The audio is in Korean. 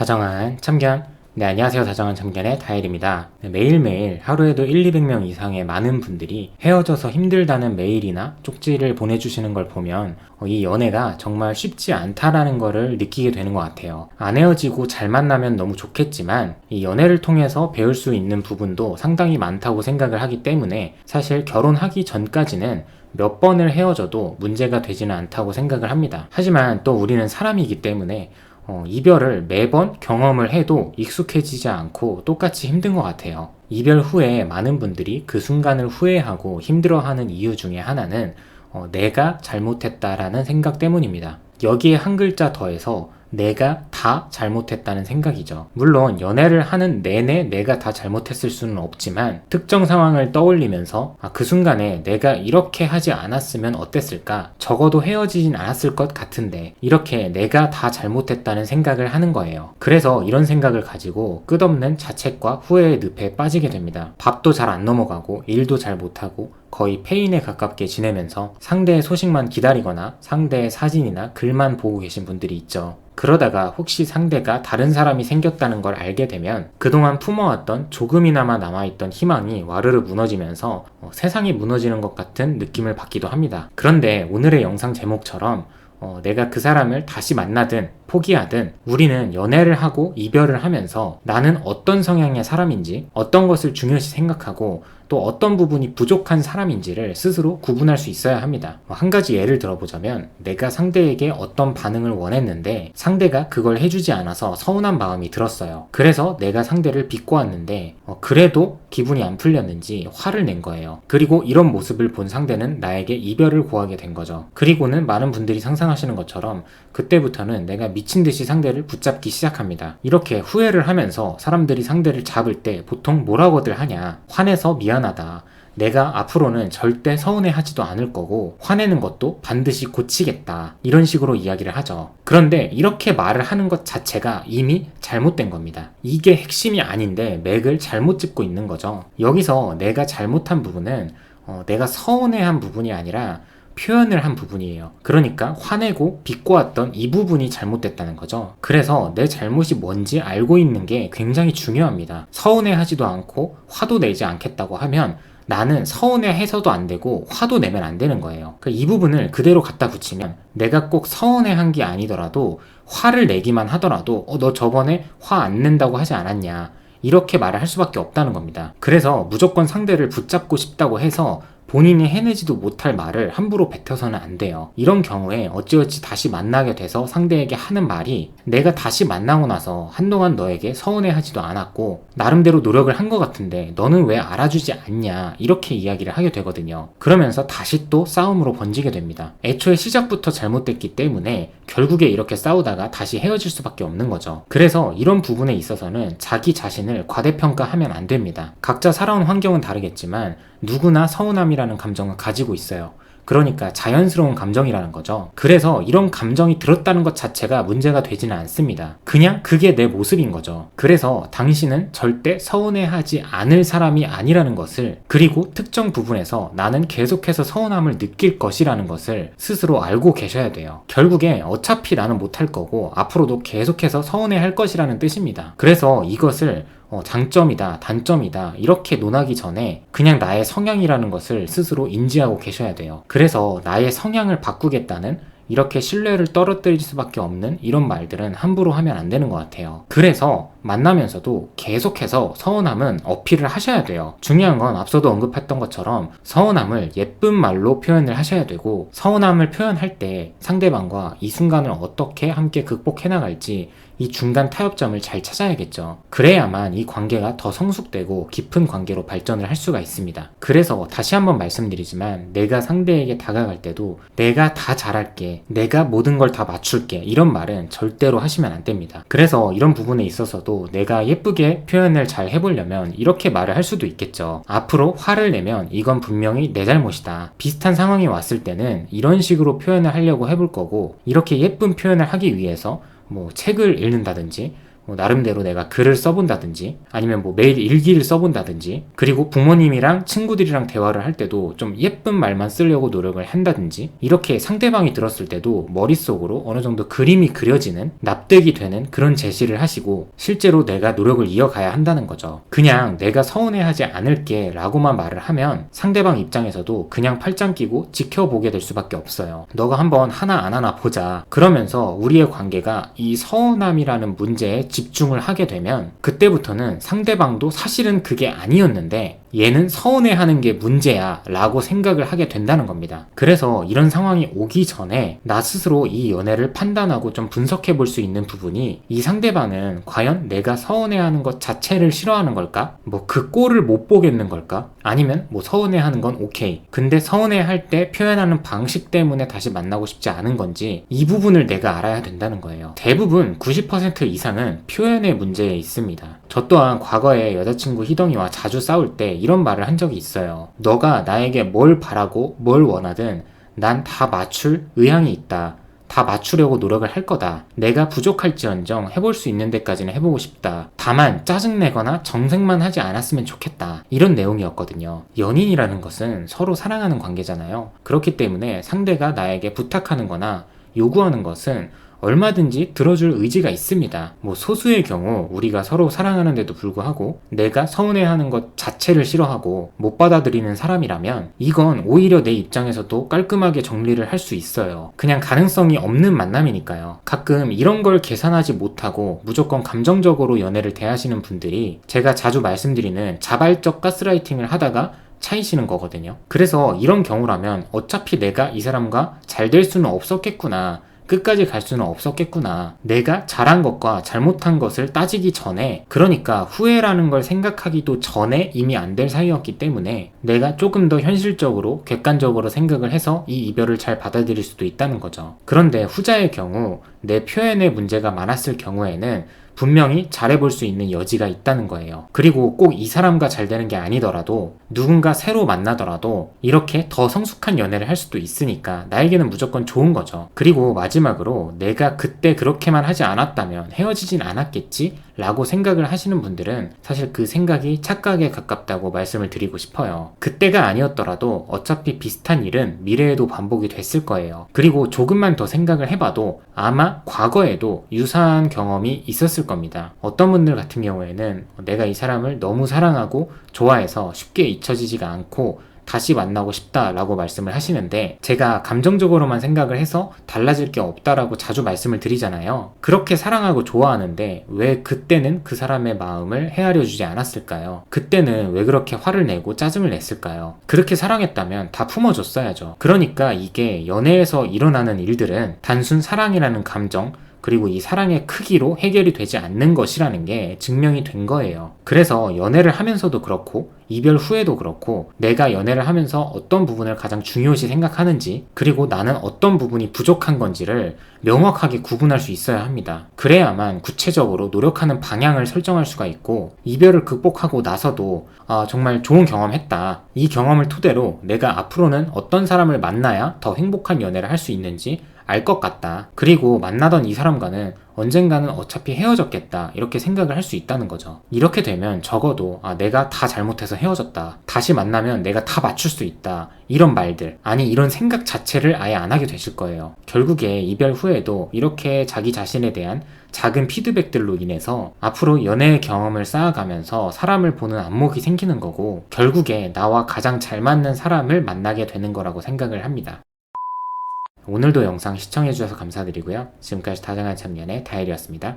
다정한 참견. 네, 안녕하세요. 다정한 참견의 다일입니다. 네, 매일매일 하루에도 200명 이상의 많은 분들이 헤어져서 힘들다는 메일이나 쪽지를 보내주시는 걸 보면 이 연애가 정말 쉽지 않다라는 거를 느끼게 되는 것 같아요. 안 헤어지고 잘 만나면 너무 좋겠지만 이 연애를 통해서 배울 수 있는 부분도 상당히 많다고 생각을 하기 때문에 사실 결혼하기 전까지는 몇 번을 헤어져도 문제가 되지는 않다고 생각을 합니다. 하지만 또 우리는 사람이기 때문에 이별을 매번 경험을 해도 익숙해지지 않고 똑같이 힘든 것 같아요. 이별 후에 많은 분들이 그 순간을 후회하고 힘들어하는 이유 중에 하나는 내가 잘못했다라는 생각 때문입니다. 여기에 한 글자 더해서 내가 다 잘못했다는 생각이죠. 물론 연애를 하는 내내 내가 다 잘못했을 수는 없지만 특정 상황을 떠올리면서 그 순간에 내가 이렇게 하지 않았으면 어땠을까? 적어도 헤어지진 않았을 것 같은데 이렇게 내가 다 잘못했다는 생각을 하는 거예요. 그래서 이런 생각을 가지고 끝없는 자책과 후회의 늪에 빠지게 됩니다. 밥도 잘 안 넘어가고 일도 잘 못하고 거의 폐인에 가깝게 지내면서 상대의 소식만 기다리거나 상대의 사진이나 글만 보고 계신 분들이 있죠. 그러다가 혹시 상대가 다른 사람이 생겼다는 걸 알게 되면 그동안 품어왔던 조금이나마 남아있던 희망이 와르르 무너지면서 세상이 무너지는 것 같은 느낌을 받기도 합니다. 그런데 오늘의 영상 제목처럼 내가 그 사람을 다시 만나든 포기하든 우리는 연애를 하고 이별을 하면서 나는 어떤 성향의 사람인지 어떤 것을 중요시 생각하고 또 어떤 부분이 부족한 사람인지를 스스로 구분할 수 있어야 합니다. 한 가지 예를 들어보자면 내가 상대에게 어떤 반응을 원했는데 상대가 그걸 해주지 않아서 서운한 마음이 들었어요. 그래서 내가 상대를 비꼬았는데 그래도 기분이 안 풀렸는지 화를 낸 거예요. 그리고 이런 모습을 본 상대는 나에게 이별을 고하게 된 거죠. 그리고는 많은 분들이 상상하시는 것처럼 그때부터는 내가 미친 듯이 상대를 붙잡기 시작합니다. 이렇게 후회를 하면서 사람들이 상대를 잡을 때 보통 뭐라고들 하냐? 화내서 미안하다. 내가 앞으로는 절대 서운해하지도 않을 거고 화내는 것도 반드시 고치겠다. 이런 식으로 이야기를 하죠. 그런데 이렇게 말을 하는 것 자체가 이미 잘못된 겁니다. 이게 핵심이 아닌데 맥을 잘못 짚고 있는 거죠. 여기서 내가 잘못한 부분은 내가 서운해한 부분이 아니라 표현을 한 부분이에요. 그러니까 화내고 비꼬았던 이 부분이 잘못됐다는 거죠. 그래서 내 잘못이 뭔지 알고 있는 게 굉장히 중요합니다. 서운해하지도 않고 화도 내지 않겠다고 하면 나는 서운해해서도 안 되고 화도 내면 안 되는 거예요. 이 부분을 그대로 갖다 붙이면 내가 꼭 서운해한 게 아니더라도 화를 내기만 하더라도 너 저번에 화 안 낸다고 하지 않았냐 이렇게 말을 할 수밖에 없다는 겁니다. 그래서 무조건 상대를 붙잡고 싶다고 해서 본인이 해내지도 못할 말을 함부로 뱉어서는 안 돼요. 이런 경우에 어찌어찌 다시 만나게 돼서 상대에게 하는 말이 내가 다시 만나고 나서 한동안 너에게 서운해하지도 않았고 나름대로 노력을 한 것 같은데 너는 왜 알아주지 않냐 이렇게 이야기를 하게 되거든요. 그러면서 다시 또 싸움으로 번지게 됩니다. 애초에 시작부터 잘못됐기 때문에 결국에 이렇게 싸우다가 다시 헤어질 수밖에 없는 거죠. 그래서 이런 부분에 있어서는 자기 자신을 과대평가하면 안 됩니다. 각자 살아온 환경은 다르겠지만 누구나 서운함이라는 감정을 가지고 있어요. 그러니까 자연스러운 감정이라는 거죠. 그래서 이런 감정이 들었다는 것 자체가 문제가 되지는 않습니다. 그냥 그게 내 모습인 거죠. 그래서 당신은 절대 서운해하지 않을 사람이 아니라는 것을, 그리고 특정 부분에서 나는 계속해서 서운함을 느낄 것이라는 것을 스스로 알고 계셔야 돼요. 결국에 어차피 나는 못할 거고 앞으로도 계속해서 서운해할 것이라는 뜻입니다. 그래서 이것을 장점이다, 단점이다 이렇게 논하기 전에 그냥 나의 성향이라는 것을 스스로 인지하고 계셔야 돼요. 그래서 나의 성향을 바꾸겠다는 이렇게 신뢰를 떨어뜨릴 수밖에 없는 이런 말들은 함부로 하면 안 되는 것 같아요. 그래서 만나면서도 계속해서 서운함은 어필을 하셔야 돼요. 중요한 건 앞서도 언급했던 것처럼 서운함을 예쁜 말로 표현을 하셔야 되고 서운함을 표현할 때 상대방과 이 순간을 어떻게 함께 극복해 나갈지 이 중간 타협점을 잘 찾아야겠죠. 그래야만 이 관계가 더 성숙되고 깊은 관계로 발전을 할 수가 있습니다. 그래서 다시 한번 말씀드리지만 내가 상대에게 다가갈 때도 내가 다 잘할게, 내가 모든 걸 다 맞출게 이런 말은 절대로 하시면 안 됩니다. 그래서 이런 부분에 있어서도 내가 예쁘게 표현을 잘 해보려면 이렇게 말을 할 수도 있겠죠. 앞으로 화를 내면 이건 분명히 내 잘못이다. 비슷한 상황이 왔을 때는 이런 식으로 표현을 하려고 해볼 거고 이렇게 예쁜 표현을 하기 위해서 책을 읽는다든지 나름대로 내가 글을 써본다든지 아니면 뭐 매일 일기를 써본다든지 그리고 부모님이랑 친구들이랑 대화를 할 때도 좀 예쁜 말만 쓰려고 노력을 한다든지 이렇게 상대방이 들었을 때도 머릿속으로 어느 정도 그림이 그려지는 납득이 되는 그런 제시를 하시고 실제로 내가 노력을 이어가야 한다는 거죠. 그냥 내가 서운해하지 않을게 라고만 말을 하면 상대방 입장에서도 그냥 팔짱 끼고 지켜보게 될 수밖에 없어요. 너가 한번 하나 안 하나 보자. 그러면서 우리의 관계가 이 서운함이라는 문제에 집중을 하게 되면 그때부터는 상대방도 사실은 그게 아니었는데 얘는 서운해하는 게 문제야 라고 생각을 하게 된다는 겁니다. 그래서 이런 상황이 오기 전에 나 스스로 이 연애를 판단하고 좀 분석해 볼 수 있는 부분이 이 상대방은 과연 내가 서운해하는 것 자체를 싫어하는 걸까? 뭐 그 꼴을 못 보겠는 걸까? 아니면 뭐 서운해하는 건 오케이. 근데 서운해할 때 표현하는 방식 때문에 다시 만나고 싶지 않은 건지 이 부분을 내가 알아야 된다는 거예요. 대부분 90% 이상은 표현의 문제에 있습니다. 저 또한 과거에 여자친구 희덩이와 자주 싸울 때 이런 말을 한 적이 있어요. 너가 나에게 뭘 바라고 뭘 원하든 난 다 맞출 의향이 있다. 다 맞추려고 노력을 할 거다. 내가 부족할지언정 해볼 수 있는 데까지는 해보고 싶다. 다만 짜증내거나 정색만 하지 않았으면 좋겠다. 이런 내용이었거든요. 연인이라는 것은 서로 사랑하는 관계잖아요. 그렇기 때문에 상대가 나에게 부탁하는 거나 요구하는 것은 얼마든지 들어줄 의지가 있습니다. 뭐 소수의 경우 우리가 서로 사랑하는데도 불구하고 내가 서운해하는 것 자체를 싫어하고 못 받아들이는 사람이라면 이건 오히려 내 입장에서도 깔끔하게 정리를 할 수 있어요. 그냥 가능성이 없는 만남이니까요. 가끔 이런 걸 계산하지 못하고 무조건 감정적으로 연애를 대하시는 분들이 제가 자주 말씀드리는 자발적 가스라이팅을 하다가 차이시는 거거든요. 그래서 이런 경우라면 어차피 내가 이 사람과 잘 될 수는 없었겠구나. 끝까지 갈 수는 없었겠구나. 내가 잘한 것과 잘못한 것을 따지기 전에, 그러니까 후회라는 걸 생각하기도 전에 이미 안 될 사이였기 때문에 내가 조금 더 현실적으로 객관적으로 생각을 해서 이 이별을 잘 받아들일 수도 있다는 거죠. 그런데 후자의 경우 내 표현에 문제가 많았을 경우에는 분명히 잘해볼 수 있는 여지가 있다는 거예요. 그리고 꼭 이 사람과 잘 되는 게 아니더라도 누군가 새로 만나더라도 이렇게 더 성숙한 연애를 할 수도 있으니까 나에게는 무조건 좋은 거죠. 그리고 마지막으로 내가 그때 그렇게만 하지 않았다면 헤어지진 않았겠지? 라고 생각을 하시는 분들은 사실 그 생각이 착각에 가깝다고 말씀을 드리고 싶어요. 그때가 아니었더라도 어차피 비슷한 일은 미래에도 반복이 됐을 거예요. 그리고 조금만 더 생각을 해봐도 아마 과거에도 유사한 경험이 있었을 겁니다. 어떤 분들 같은 경우에는 내가 이 사람을 너무 사랑하고 좋아해서 쉽게 잊혀지지가 않고 다시 만나고 싶다라고 말씀을 하시는데 제가 감정적으로만 생각을 해서 달라질 게 없다라고 자주 말씀을 드리잖아요. 그렇게 사랑하고 좋아하는데 왜 그때는 그 사람의 마음을 헤아려 주지 않았을까요? 그때는 왜 그렇게 화를 내고 짜증을 냈을까요? 그렇게 사랑했다면 다 품어줬어야죠. 그러니까 이게 연애에서 일어나는 일들은 단순 사랑이라는 감정 그리고 이 사랑의 크기로 해결이 되지 않는 것이라는 게 증명이 된 거예요. 그래서 연애를 하면서도 그렇고 이별 후에도 그렇고 내가 연애를 하면서 어떤 부분을 가장 중요시 생각하는지 그리고 나는 어떤 부분이 부족한 건지를 명확하게 구분할 수 있어야 합니다. 그래야만 구체적으로 노력하는 방향을 설정할 수가 있고 이별을 극복하고 나서도 정말 좋은 경험했다. 이 경험을 토대로 내가 앞으로는 어떤 사람을 만나야 더 행복한 연애를 할 수 있는지 알 것 같다. 그리고 만나던 이 사람과는 언젠가는 어차피 헤어졌겠다. 이렇게 생각을 할 수 있다는 거죠. 이렇게 되면 적어도 내가 다 잘못해서 헤어졌다. 다시 만나면 내가 다 맞출 수 있다. 이런 말들, 아니 이런 생각 자체를 아예 안 하게 되실 거예요. 결국에 이별 후에도 이렇게 자기 자신에 대한 작은 피드백들로 인해서 앞으로 연애의 경험을 쌓아가면서 사람을 보는 안목이 생기는 거고 결국에 나와 가장 잘 맞는 사람을 만나게 되는 거라고 생각을 합니다. 오늘도 영상 시청해주셔서 감사드리고요. 지금까지 다정한 참연의 다일이었습니다.